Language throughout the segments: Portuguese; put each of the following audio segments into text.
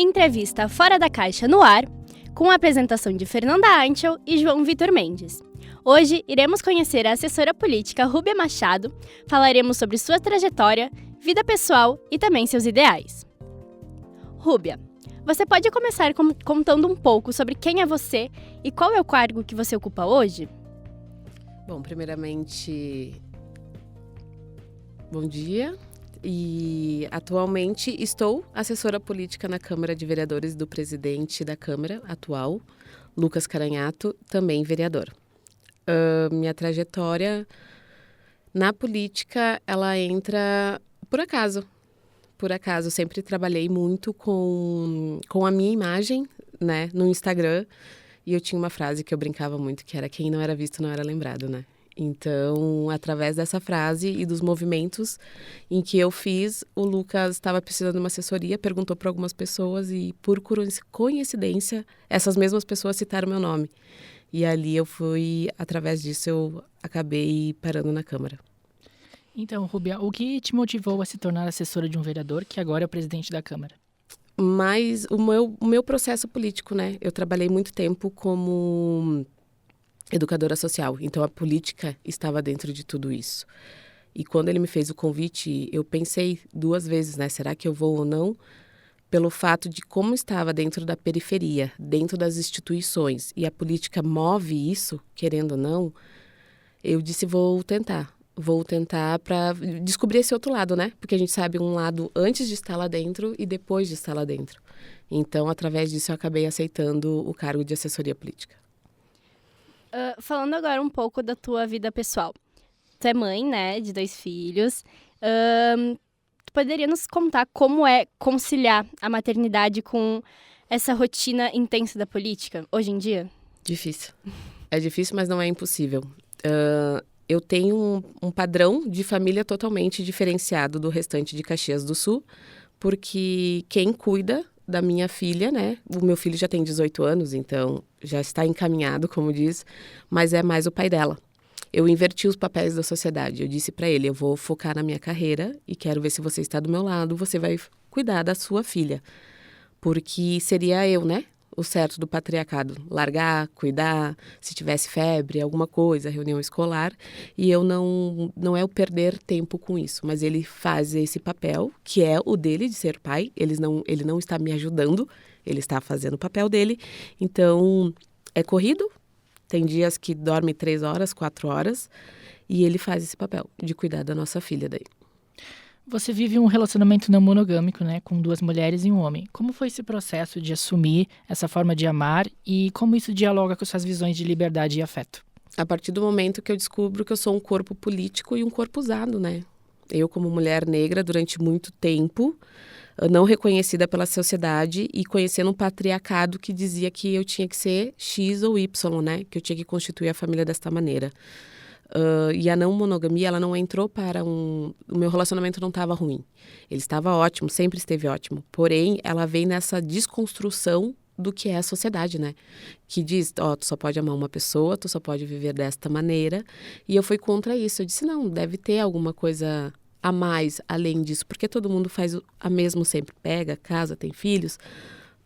Entrevista Fora da Caixa no ar, com a apresentação de Fernanda Anchel e João Vitor Mendes. Hoje iremos conhecer a assessora política Rúbia Machado, falaremos sobre sua trajetória, vida pessoal e também seus ideais. Rúbia, você pode começar contando um pouco sobre quem é você e qual é o cargo que você ocupa hoje? Bom, primeiramente, bom dia. E atualmente estou assessora política na Câmara de Vereadores do presidente da Câmara atual, Lucas Caranhato, também vereador. Minha trajetória na política, ela entra por acaso. Por acaso, sempre trabalhei muito com a minha imagem, né, no Instagram. E eu tinha uma frase que eu brincava muito, que era: quem não era visto não era lembrado, né? Então, através dessa frase e dos movimentos em que eu fiz, o Lucas estava precisando de uma assessoria, perguntou para algumas pessoas e, por coincidência, essas mesmas pessoas citaram meu nome. E ali através disso, eu acabei parando na Câmara. Então, Rúbia, o que te motivou a se tornar assessora de um vereador que agora é o presidente da Câmara? Mas o meu processo político, né? Eu trabalhei muito tempo como educadora social, então a política estava dentro de tudo isso. E quando ele me fez o convite, eu pensei duas vezes, né? Será que eu vou ou não? Pelo fato de como estava dentro da periferia, dentro das instituições, e a política move isso, querendo ou não, eu disse: vou tentar para descobrir esse outro lado, né? Porque a gente sabe um lado antes de estar lá dentro e depois de estar lá dentro. Então, através disso, eu acabei aceitando o cargo de assessoria política. Falando agora um pouco da tua vida pessoal. Tu é mãe, né, de 2 filhos. Tu poderia nos contar como é conciliar a maternidade com essa rotina intensa da política hoje em dia? Difícil. É difícil, mas não é impossível. Eu tenho um padrão de família totalmente diferenciado do restante de Caxias do Sul, porque quem cuida da minha filha, né? O meu filho já tem 18 anos, então já está encaminhado, como diz, mas é mais o pai dela. Eu inverti os papéis da sociedade. Eu disse para ele: eu vou focar na minha carreira e quero ver se você está do meu lado, você vai cuidar da sua filha. Porque seria eu, né? O certo do patriarcado, largar, cuidar, se tivesse febre, alguma coisa, reunião escolar, e eu não é o perder tempo com isso, mas ele faz esse papel, que é o dele de ser pai, ele não está me ajudando, ele está fazendo o papel dele, então é corrido, tem dias que dorme 3 horas, 4 horas, e ele faz esse papel de cuidar da nossa filha daí. Você vive um relacionamento não monogâmico, né, com 2 mulheres e um homem. Como foi esse processo de assumir essa forma de amar e como isso dialoga com suas visões de liberdade e afeto? A partir do momento que eu descubro que eu sou um corpo político e um corpo usado, né? Eu, como mulher negra, durante muito tempo, não reconhecida pela sociedade e conhecendo um patriarcado que dizia que eu tinha que ser X ou Y, né? Que eu tinha que constituir a família desta maneira. E a não monogamia, ela não entrou o meu relacionamento não estava ruim. Ele estava ótimo, sempre esteve ótimo. Porém, ela vem nessa desconstrução do que é a sociedade, né? Que diz: tu só pode amar uma pessoa, tu só pode viver desta maneira. E eu fui contra isso. Eu disse: não, deve ter alguma coisa a mais, além disso. Porque todo mundo faz a mesmo sempre. Pega, casa, tem filhos,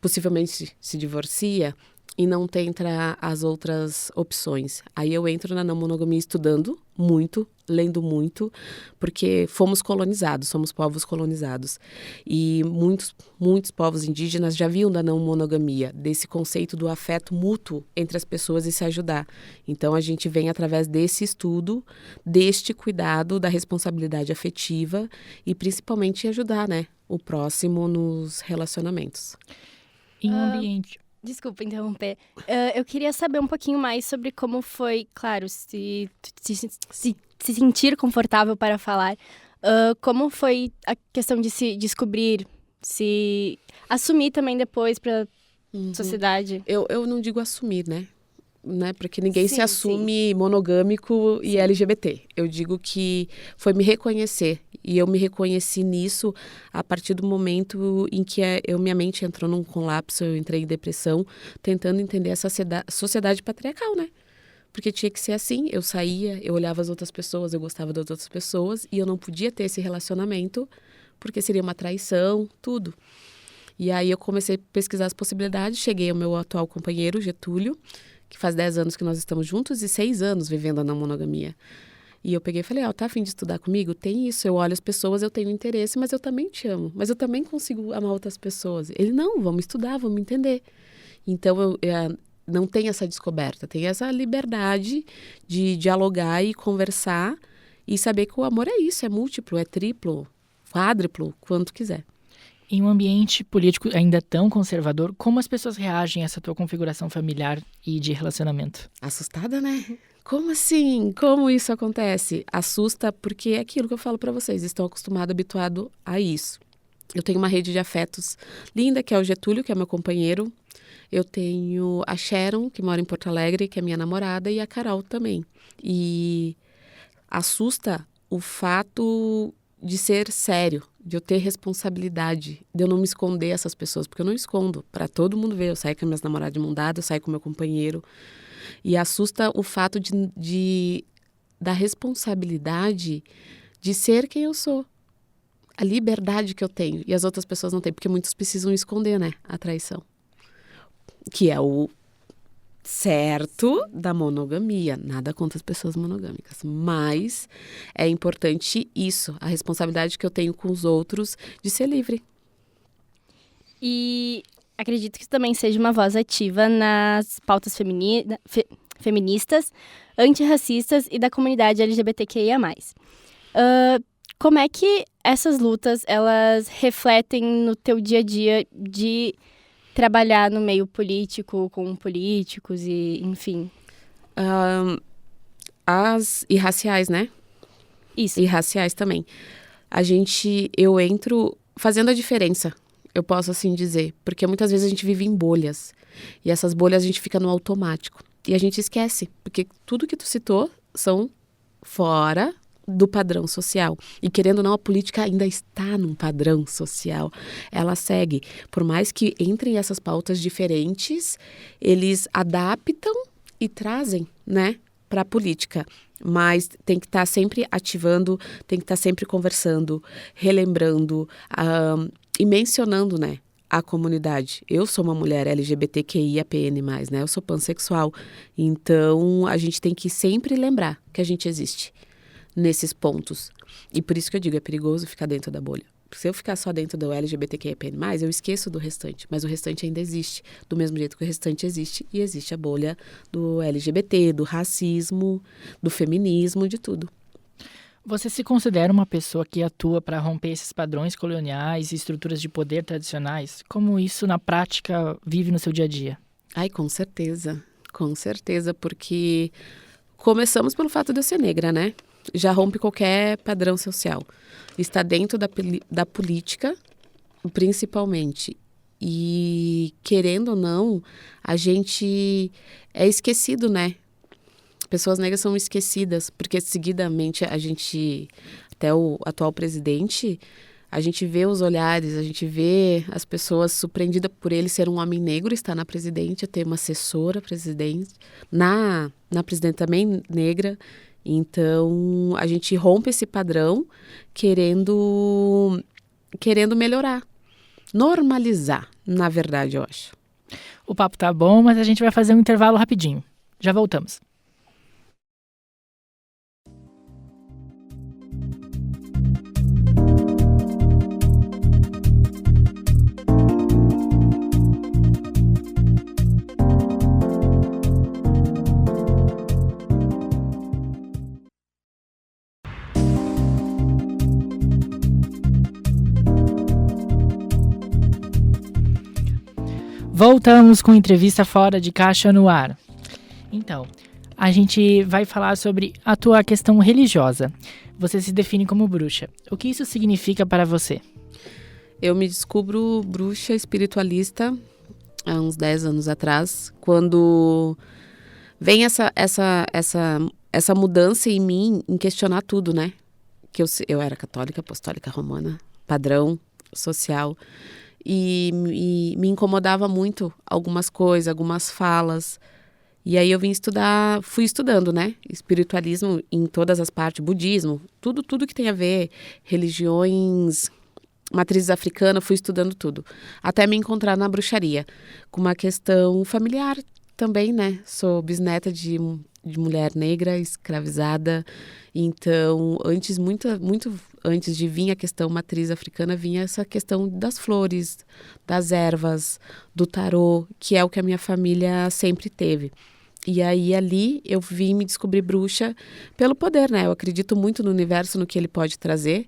possivelmente se divorcia e não tenta as outras opções. Aí eu entro na não monogamia estudando muito, lendo muito, porque somos povos colonizados. E muitos povos indígenas já viam da não monogamia, desse conceito do afeto mútuo entre as pessoas e se ajudar. Então a gente vem através desse estudo, deste cuidado, da responsabilidade afetiva e principalmente ajudar, né, o próximo nos relacionamentos. Em um ambiente... Desculpa interromper. Eu queria saber um pouquinho mais sobre como foi, claro, se sentir confortável para falar. Como foi a questão de se descobrir, se assumir também depois para a sociedade? Eu não digo assumir, né? Porque ninguém se assume sim. monogâmico e LGBT. Eu digo que foi me reconhecer. E eu me reconheci nisso a partir do momento em que minha mente entrou num colapso, eu entrei em depressão, tentando entender essa sociedade patriarcal, né? Porque tinha que ser assim. Eu saía, eu olhava as outras pessoas, eu gostava das outras pessoas e eu não podia ter esse relacionamento porque seria uma traição, tudo. E aí eu comecei a pesquisar as possibilidades, cheguei ao meu atual companheiro, Getúlio, que faz 10 anos que nós estamos juntos e 6 anos vivendo a não monogamia. E eu peguei e falei, tá a fim de estudar comigo? Tem isso, eu olho as pessoas, eu tenho interesse, mas eu também te amo. Mas eu também consigo amar outras pessoas. Ele, não, vamos estudar, vamos entender. Então, não tem essa descoberta, tem essa liberdade de dialogar e conversar e saber que o amor é isso, é múltiplo, é triplo, quádruplo, quanto quiser. Em um ambiente político ainda tão conservador, como as pessoas reagem a essa tua configuração familiar e de relacionamento? Assustada, né? Como assim? Como isso acontece? Assusta porque é aquilo que eu falo para vocês, estão acostumados, habituados a isso. Eu tenho uma rede de afetos linda, que é o Getúlio, que é meu companheiro. Eu tenho a Sharon, que mora em Porto Alegre, que é minha namorada, e a Carol também. E assusta o fato de ser sério, de eu ter responsabilidade, de eu não me esconder essas pessoas, porque eu não escondo, para todo mundo ver, eu saio com minhas namoradas de mão dada, eu saio com meu companheiro, e assusta o fato da responsabilidade de ser quem eu sou, a liberdade que eu tenho, e as outras pessoas não têm, porque muitos precisam esconder, né, a traição, que é o certo da monogamia, nada contra as pessoas monogâmicas, mas é importante isso, a responsabilidade que eu tenho com os outros de ser livre. E acredito que isso também seja uma voz ativa nas pautas feministas, antirracistas e da comunidade LGBTQIA+. Como é que essas lutas, elas refletem no teu dia a dia de trabalhar no meio político, com políticos e, enfim? E raciais, né? Isso. E raciais também. Eu entro fazendo a diferença, eu posso assim dizer, porque muitas vezes a gente vive em bolhas, e essas bolhas a gente fica no automático, e a gente esquece, porque tudo que tu citou são fora do padrão social. E querendo ou não, a política ainda está num padrão social. Ela segue. Por mais que entrem essas pautas diferentes, eles adaptam e trazem, né, para a política. Mas tem que estar sempre ativando, tem que estar sempre conversando, relembrando e mencionando, né, a comunidade. Eu sou uma mulher LGBTQIAPN+, né, eu sou pansexual. Então, a gente tem que sempre lembrar que a gente existe nesses pontos. E por isso que eu digo, é perigoso ficar dentro da bolha. Se eu ficar só dentro do LGBTQIAPN+, eu esqueço do restante. Mas o restante ainda existe. Do mesmo jeito que o restante existe. E existe a bolha do LGBT, do racismo, do feminismo, de tudo. Você se considera uma pessoa que atua para romper esses padrões coloniais e estruturas de poder tradicionais? Como isso, na prática, vive no seu dia a dia? Ai, com certeza. Com certeza, porque começamos pelo fato de eu ser negra, né? Já rompe qualquer padrão social. Está dentro da política, principalmente. E, querendo ou não, a gente é esquecido, né? Pessoas negras são esquecidas, porque seguidamente até o atual presidente, a gente vê os olhares, a gente vê as pessoas surpreendidas por ele ser um homem negro, estar na presidente, ter uma assessora presidente, na presidente também negra. Então, a gente rompe esse padrão querendo melhorar, normalizar, na verdade, eu acho. O papo tá bom, mas a gente vai fazer um intervalo rapidinho. Já voltamos. Voltamos com entrevista fora de caixa no ar. Então, a gente vai falar sobre a tua questão religiosa. Você se define como bruxa. O que isso significa para você? Eu me descubro bruxa espiritualista há uns 10 anos atrás, quando vem essa mudança em mim, em questionar tudo, né? Que eu era católica, apostólica, romana, padrão social. E me incomodava muito algumas coisas, algumas falas. E aí eu fui estudando, né? Espiritualismo em todas as partes, budismo, tudo que tem a ver, religiões matrizes africanas, fui estudando tudo. Até me encontrar na bruxaria, com uma questão familiar também, né? Sou bisneta de mulher negra, escravizada. Então, muito antes de vir a questão matriz africana, vinha essa questão das flores, das ervas, do tarô, que é o que a minha família sempre teve. E aí, ali, eu vim me descobrir bruxa pelo poder, né? Eu acredito muito no universo, no que ele pode trazer.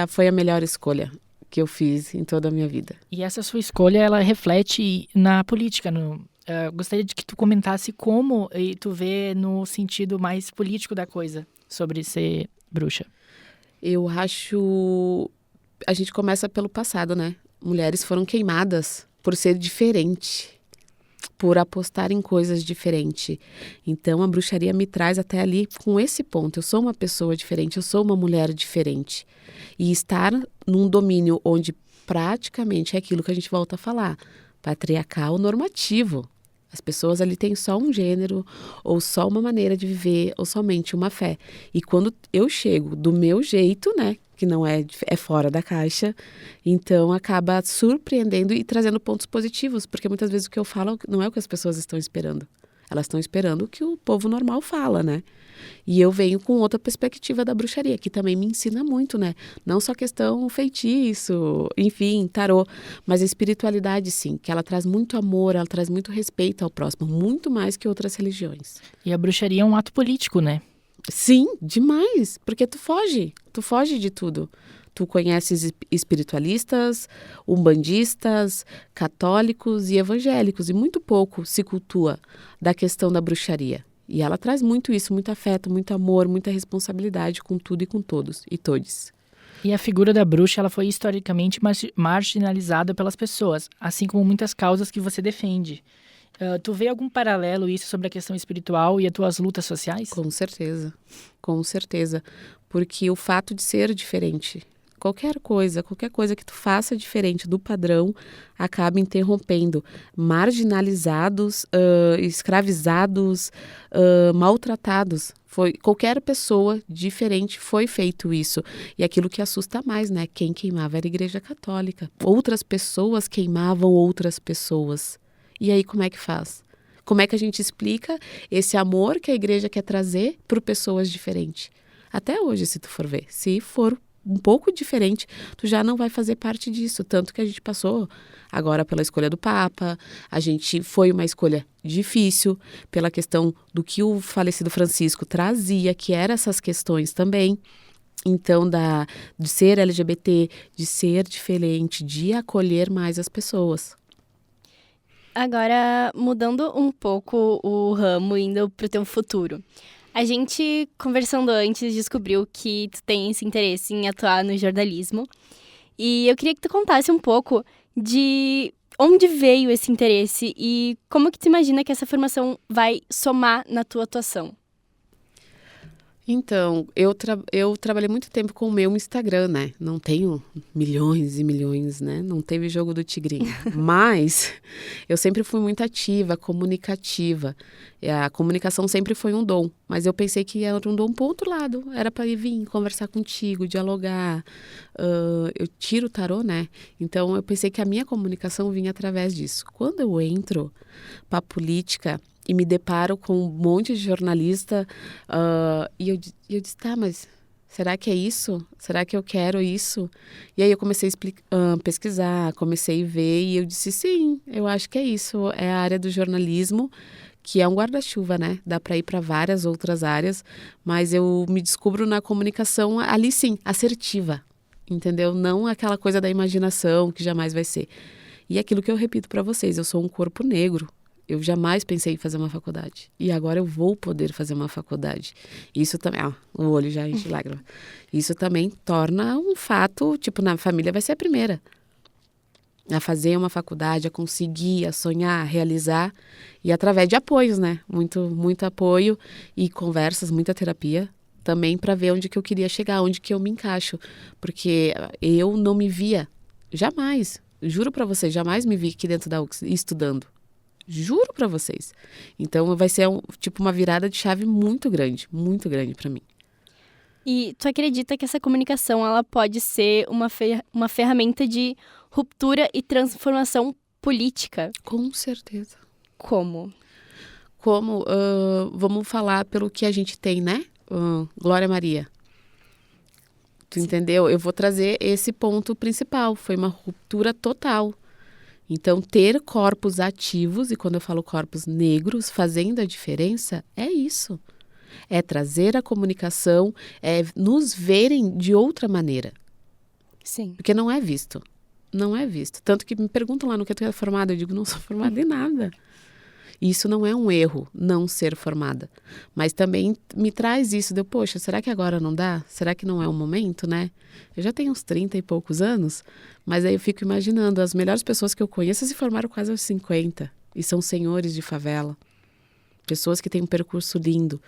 Foi a melhor escolha que eu fiz em toda a minha vida. E essa sua escolha, ela reflete na política. Gostaria de que tu comentasse como tu vê no sentido mais político da coisa, sobre ser bruxa. Eu acho... A gente começa pelo passado, né? Mulheres foram queimadas por ser diferente, por apostar em coisas diferentes. Então, a bruxaria me traz até ali com esse ponto. Eu sou uma pessoa diferente, eu sou uma mulher diferente. E estar num domínio onde praticamente é aquilo que a gente volta a falar, patriarcal normativo. As pessoas ali têm só um gênero, ou só uma maneira de viver, ou somente uma fé. E quando eu chego do meu jeito, né, que não é fora da caixa, então acaba surpreendendo e trazendo pontos positivos, porque muitas vezes o que eu falo não é o que as pessoas estão esperando. Elas estão esperando o que o povo normal fala, né? E eu venho com outra perspectiva da bruxaria, que também me ensina muito, né? Não só questão feitiço, enfim, tarô, mas a espiritualidade, sim, que ela traz muito amor, ela traz muito respeito ao próximo, muito mais que outras religiões. E a bruxaria é um ato político, né? Sim, demais, porque tu foge de tudo. Tu conheces espiritualistas, umbandistas, católicos e evangélicos, e muito pouco se cultua da questão da bruxaria. E ela traz muito isso, muito afeto, muito amor, muita responsabilidade com tudo e com todos e todes. E a figura da bruxa, ela foi historicamente marginalizada pelas pessoas, assim como muitas causas que você defende. Tu vê algum paralelo isso sobre a questão espiritual e as tuas lutas sociais? Com certeza. Porque o fato de ser diferente, qualquer coisa que tu faça diferente do padrão, acaba interrompendo. Marginalizados, escravizados, maltratados. Qualquer pessoa diferente foi feito isso. E aquilo que assusta mais, né? Quem queimava era a Igreja Católica. Outras pessoas queimavam outras pessoas. E aí, como é que faz? Como é que a gente explica esse amor que a igreja quer trazer para pessoas diferentes? Até hoje, se tu for ver, se for um pouco diferente, tu já não vai fazer parte disso. Tanto que a gente passou agora pela escolha do Papa, foi uma escolha difícil pela questão do que o falecido Francisco trazia, que eram essas questões também. Então, de ser LGBT, de ser diferente, de acolher mais as pessoas. Agora, mudando um pouco o ramo, indo pro teu futuro. A gente, conversando antes, descobriu que tu tem esse interesse em atuar no jornalismo. E eu queria que tu contasse um pouco de onde veio esse interesse e como que tu imagina que essa formação vai somar na tua atuação. Então, eu trabalhei muito tempo com o meu Instagram, né? Não tenho milhões e milhões, né? Não teve jogo do tigrinho. Mas eu sempre fui muito ativa, comunicativa. E a comunicação sempre foi um dom. Mas eu pensei que era um dom para o outro lado. Era para ir vir conversar contigo, dialogar. Eu tiro o tarô, né? Então, eu pensei que a minha comunicação vinha através disso. Quando eu entro para a política e me deparo com um monte de jornalista, e eu disse, tá, mas será que é isso? Será que eu quero isso? E aí eu comecei a pesquisar, comecei a ver, e eu disse, sim, eu acho que é isso, é a área do jornalismo, que é um guarda-chuva, né? Dá para ir para várias outras áreas, mas eu me descubro na comunicação ali sim, assertiva, entendeu? Não aquela coisa da imaginação, que jamais vai ser. E aquilo que eu repito para vocês, eu sou um corpo negro. Eu jamais pensei em fazer uma faculdade. E agora eu vou poder fazer uma faculdade. Isso também... o olho já enche de lágrima. Isso também torna um fato... Tipo, na família vai ser a primeira. A fazer uma faculdade, a conseguir, a sonhar, a realizar. E através de apoios, né? Muito apoio e conversas, muita terapia. Também para ver onde que eu queria chegar, onde que eu me encaixo. Porque eu não me via... Jamais. Juro para vocês, jamais me vi aqui dentro da UX estudando. Juro pra vocês. Então vai ser uma virada de chave muito grande para mim. E tu acredita que essa comunicação ela pode ser uma ferramenta de ruptura e transformação política? Com certeza. Como? Vamos falar pelo que a gente tem, né? Glória Maria. Tu entendeu? Eu vou trazer esse ponto principal. Foi uma ruptura total. Então, ter corpos ativos, e quando eu falo corpos negros, fazendo a diferença, é isso. É trazer a comunicação, é nos verem de outra maneira. Sim. Porque não é visto. Não é visto. Tanto que me perguntam lá no que tu é formada. Eu digo, não sou formada em nada. Isso não é um erro, não ser formada. Mas também me traz isso, poxa, será que agora não dá? Será que não é o momento, né? Eu já tenho uns 30 e poucos anos, mas aí eu fico imaginando, as melhores pessoas que eu conheço se formaram quase aos 50 e são senhores de favela. Pessoas que têm um percurso lindo.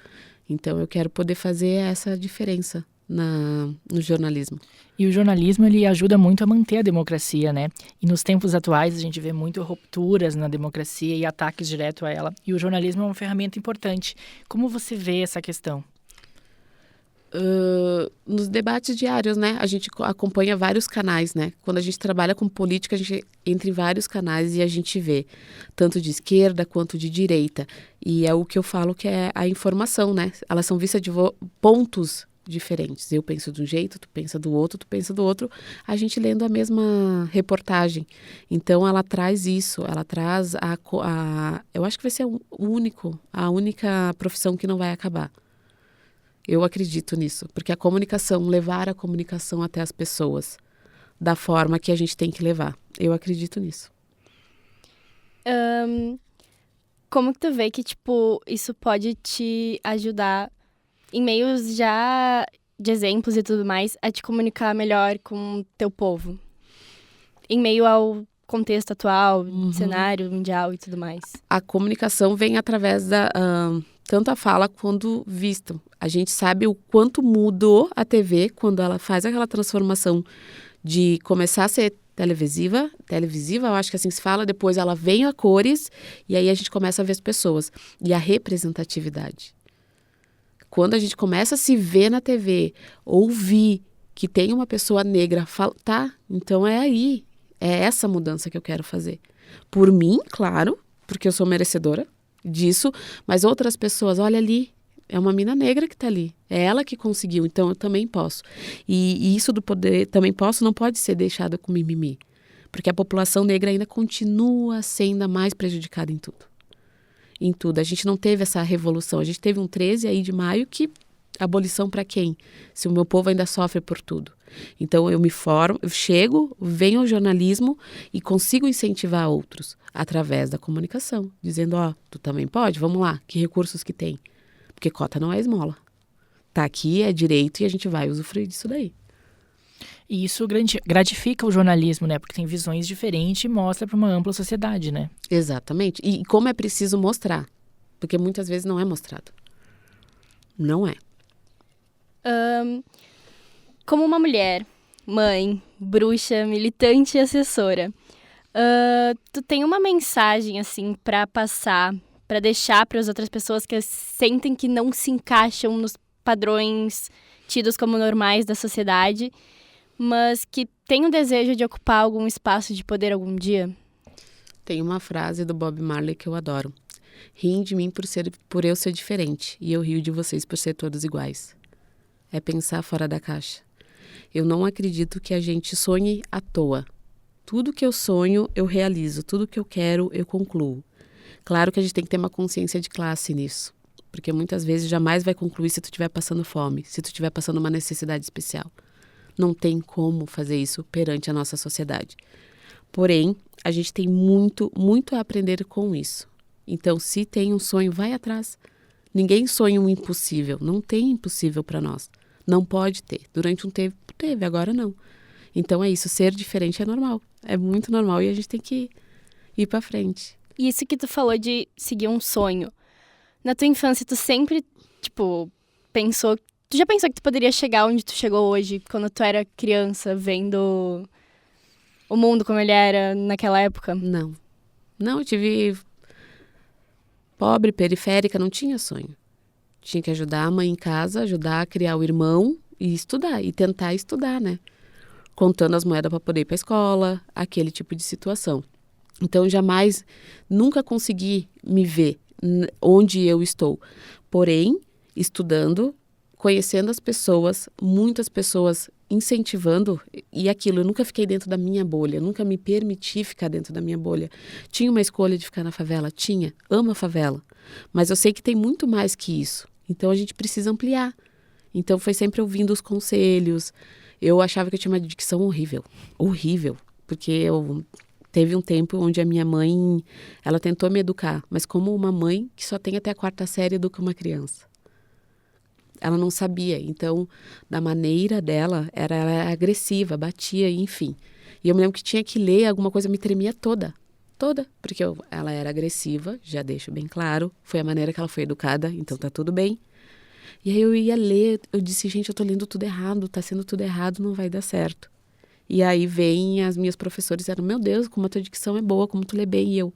Então eu quero poder fazer essa diferença no jornalismo. E o jornalismo, ele ajuda muito a manter a democracia, né? E nos tempos atuais a gente vê muito rupturas na democracia e ataques direto a ela. E o jornalismo é uma ferramenta importante. Como você vê essa questão? Nos debates diários, né? A gente acompanha vários canais, né? Quando a gente trabalha com política, a gente entra em vários canais e a gente vê tanto de esquerda quanto de direita. E é o que eu falo que é a informação, né? Elas são vistas de pontos diferentes. Eu penso de um jeito, tu pensa do outro, tu pensa do outro, a gente lendo a mesma reportagem. Então ela traz isso, ela traz eu acho que vai ser a única profissão que não vai acabar. Eu acredito nisso, porque a comunicação, levar a comunicação até as pessoas da forma que a gente tem que levar. Eu acredito nisso. Como que tu vê que, tipo, isso pode te ajudar em meios já de exemplos e tudo mais, a te comunicar melhor com o teu povo? Em meio ao contexto atual, cenário mundial e tudo mais. A comunicação vem através tanto a fala quanto visto. A gente sabe o quanto mudou a TV quando ela faz aquela transformação de começar a ser televisiva, eu acho que assim se fala, depois ela vem a cores e aí a gente começa a ver as pessoas. E a representatividade. Quando a gente começa a se ver na TV, ouvir que tem uma pessoa negra, tá, então é aí, é essa mudança que eu quero fazer. Por mim, claro, porque eu sou merecedora disso, mas outras pessoas, olha ali, é uma mina negra que está ali, é ela que conseguiu, então eu também posso. E isso do poder, também posso, não pode ser deixado com mimimi, porque a população negra ainda continua sendo a mais prejudicada em tudo. Em tudo. A gente não teve essa revolução. A gente teve um 13 aí de maio que abolição para quem? Se o meu povo ainda sofre por tudo. Então eu me formo, eu chego, venho ao jornalismo e consigo incentivar outros através da comunicação, dizendo, tu também pode, vamos lá, que recursos que tem? Porque cota não é esmola. Tá aqui, é direito e a gente vai usufruir disso daí. E isso gratifica o jornalismo, né? Porque tem visões diferentes e mostra para uma ampla sociedade, né? Exatamente. E como é preciso mostrar. Porque muitas vezes não é mostrado. Não é. Como uma mulher, mãe, bruxa, militante e assessora, tu tem uma mensagem, assim, para passar, para deixar para as outras pessoas que sentem que não se encaixam nos padrões tidos como normais da sociedade, mas que tem o desejo de ocupar algum espaço de poder algum dia? Tem uma frase do Bob Marley que eu adoro. Riem de mim por eu ser diferente, e eu rio de vocês por ser todos iguais. É pensar fora da caixa. Eu não acredito que a gente sonhe à toa. Tudo que eu sonho, eu realizo. Tudo que eu quero, eu concluo. Claro que a gente tem que ter uma consciência de classe nisso, porque muitas vezes jamais vai concluir se tu estiver passando fome, se tu estiver passando uma necessidade especial. Não tem como fazer isso perante a nossa sociedade. Porém, a gente tem muito, muito a aprender com isso. Então, se tem um sonho, vai atrás. Ninguém sonha um impossível. Não tem impossível para nós. Não pode ter. Durante um tempo teve, agora não. Então é isso, ser diferente é normal. É muito normal e a gente tem que ir para frente. E isso que tu falou de seguir um sonho. Na tua infância, tu sempre, pensou... Tu já pensou que tu poderia chegar onde tu chegou hoje, quando tu era criança, vendo o mundo como ele era naquela época? Não. Não, eu tive... Pobre, periférica, não tinha sonho. Tinha que ajudar a mãe em casa, ajudar a criar o irmão e estudar, e tentar estudar, né? Contando as moedas para poder ir para a escola, aquele tipo de situação. Então, jamais, nunca consegui me ver onde eu estou. Porém, estudando, conhecendo as pessoas, muitas pessoas incentivando, e aquilo, eu nunca fiquei dentro da minha bolha, nunca me permiti ficar dentro da minha bolha. Tinha uma escolha de ficar na favela? Tinha, amo a favela, mas eu sei que tem muito mais que isso, então a gente precisa ampliar. Então foi sempre ouvindo os conselhos. Eu achava que eu tinha uma dicção horrível, porque teve um tempo onde a minha mãe, ela tentou me educar, mas como uma mãe que só tem até a 4ª série educa uma criança. Ela não sabia, então, da maneira dela, ela era agressiva, batia, enfim. E eu me lembro que tinha que ler alguma coisa, me tremia toda, porque ela era agressiva, já deixo bem claro, foi a maneira que ela foi educada, então tá tudo bem. E aí eu ia ler, eu disse, gente, eu tô lendo tudo errado, tá sendo tudo errado, não vai dar certo. E aí vem as minhas professoras e disseram, meu Deus, como a tua dicção é boa, como tu lê bem, e eu...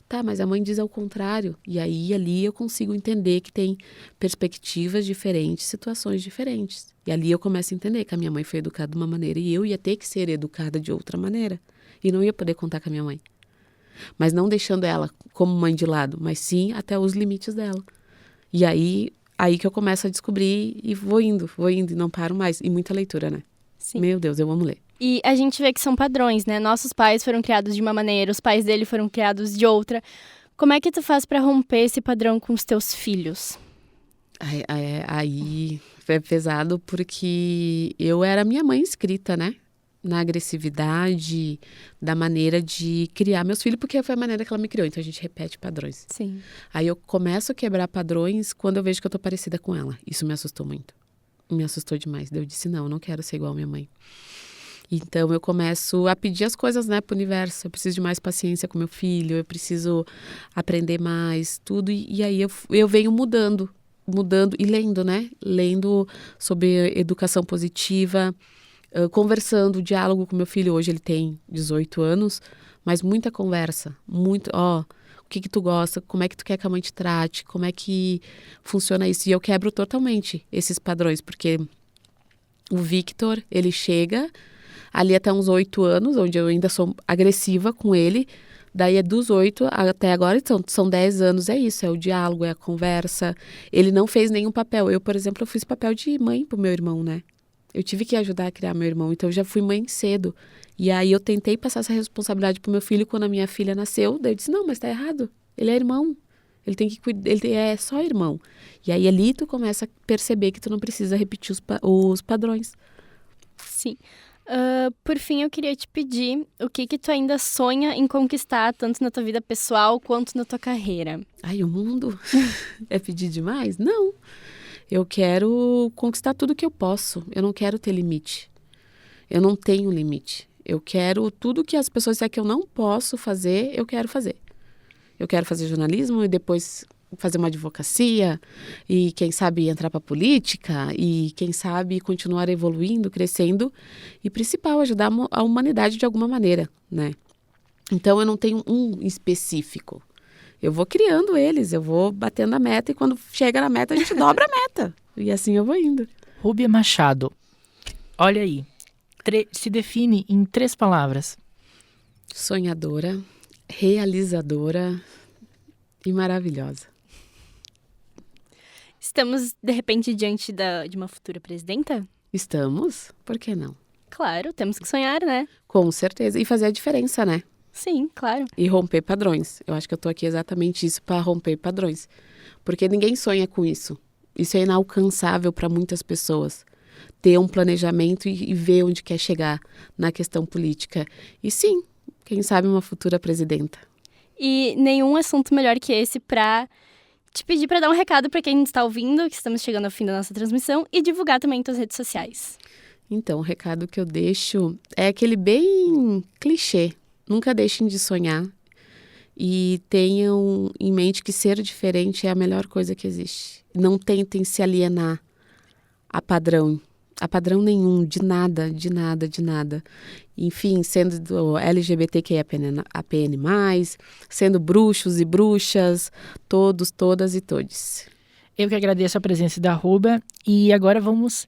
Tá, mas a mãe diz ao contrário. E aí, ali eu consigo entender que tem perspectivas diferentes, situações diferentes. E ali eu começo a entender que a minha mãe foi educada de uma maneira e eu ia ter que ser educada de outra maneira. E não ia poder contar com a minha mãe. Mas não deixando ela como mãe de lado, mas sim até os limites dela. E aí que eu começo a descobrir e vou indo e não paro mais. E muita leitura, né? Sim. Meu Deus, eu amo ler. E a gente vê que são padrões, né? Nossos pais foram criados de uma maneira, os pais dele foram criados de outra. Como é que tu faz pra romper esse padrão com os teus filhos? Aí é pesado porque eu era minha mãe inscrita, né? Na agressividade, da maneira de criar meus filhos, porque foi a maneira que ela me criou. Então a gente repete padrões. Sim. Aí eu começo a quebrar padrões quando eu vejo que eu tô parecida com ela. Isso me assustou muito. Me assustou demais. Daí eu disse, não, eu não quero ser igual a minha mãe. Então, eu começo a pedir as coisas, né, pro universo. Eu preciso de mais paciência com meu filho, eu preciso aprender mais, tudo. E aí, eu venho mudando e lendo, né? Lendo sobre educação positiva, conversando, diálogo com meu filho. Hoje ele tem 18 anos, mas muita conversa. Muito, o que tu gosta, como é que tu quer que a mãe te trate, como é que funciona isso. E eu quebro totalmente esses padrões, porque o Victor, ele chega... ali até uns 8 anos, onde eu ainda sou agressiva com ele. Daí é dos 8 até agora, então, são 10 anos, é isso, é o diálogo, é a conversa. Ele não fez nenhum papel. Eu, por exemplo, eu fiz papel de mãe pro meu irmão, né? Eu tive que ajudar a criar meu irmão, então eu já fui mãe cedo. E aí eu tentei passar essa responsabilidade pro meu filho quando a minha filha nasceu. Daí eu disse, não, mas tá errado. Ele é irmão. Ele tem que cuidar, ele é só irmão. E aí ali tu começa a perceber que tu não precisa repetir os padrões. Sim. Por fim, eu queria te pedir o que tu ainda sonha em conquistar, tanto na tua vida pessoal quanto na tua carreira. Ai, o mundo é pedir demais? Não. Eu quero conquistar tudo que eu posso. Eu não quero ter limite. Eu não tenho limite. Eu quero tudo que as pessoas disserem que eu não posso fazer, eu quero fazer. Eu quero fazer jornalismo e depois fazer uma advocacia e quem sabe entrar para política e quem sabe continuar evoluindo, crescendo e principal, ajudar a humanidade de alguma maneira, né? Então eu não tenho um específico. Eu vou criando eles, eu vou batendo a meta e quando chega na meta a gente dobra a meta. E assim eu vou indo. Rúbia Machado, olha aí, se define em 3 palavras. Sonhadora, realizadora e maravilhosa. Estamos, de repente, diante de uma futura presidenta? Estamos? Por que não? Claro, temos que sonhar, né? Com certeza. E fazer a diferença, né? Sim, claro. E romper padrões. Eu acho que eu tô aqui exatamente isso, para romper padrões. Porque ninguém sonha com isso. Isso é inalcançável para muitas pessoas. Ter um planejamento e ver onde quer chegar na questão política. E sim, quem sabe uma futura presidenta. E nenhum assunto melhor que esse para te pedir para dar um recado para quem está ouvindo, que estamos chegando ao fim da nossa transmissão, e divulgar também em tuas redes sociais. Então, o recado que eu deixo é aquele bem clichê. Nunca deixem de sonhar e tenham em mente que ser diferente é a melhor coisa que existe. Não tentem se alienar a padrão nenhum, de nada. Enfim, sendo do LGBTQIAPN+, sendo bruxos e bruxas, todos, todas e todes. Eu que agradeço a presença da Rúbia e agora vamos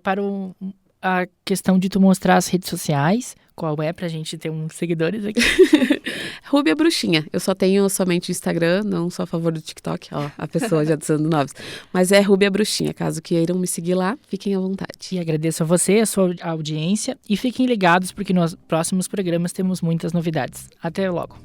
para a questão de tu mostrar as redes sociais. Qual é pra gente ter uns seguidores aqui? Rúbia Bruxinha. Eu só tenho somente o Instagram, não sou a favor do TikTok. Ó, a pessoa já adicionando novos. Mas é Rúbia Bruxinha. Caso queiram me seguir lá, fiquem à vontade. E agradeço a você, a sua audiência. E fiquem ligados porque nos próximos programas temos muitas novidades. Até logo.